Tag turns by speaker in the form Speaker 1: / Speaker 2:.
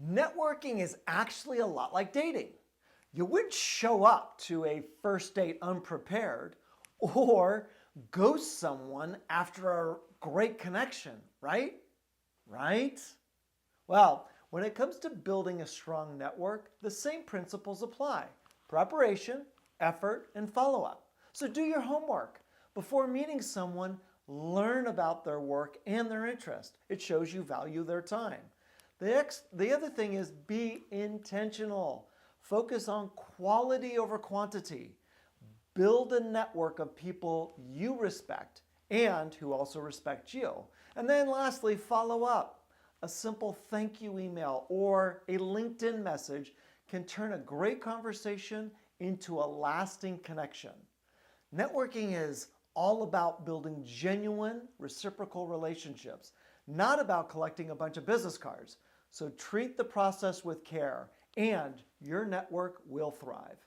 Speaker 1: Networking is actually a lot like dating. You wouldn't show up to a first date unprepared or ghost someone after a great connection, right? Right? Well, when it comes to building a strong network, the same principles apply. Preparation, effort, and follow-up. So do your homework. Before meeting someone, learn about their work and their interest. It shows you value their time. The other thing is be intentional. Focus on quality over quantity. Build a network of people you respect and who also respect you. And then lastly, follow up. A simple thank you email or a LinkedIn message can turn a great conversation into a lasting connection. Networking is all about building genuine, reciprocal relationships, not about collecting a bunch of business cards. So treat the process with care, and your network will thrive.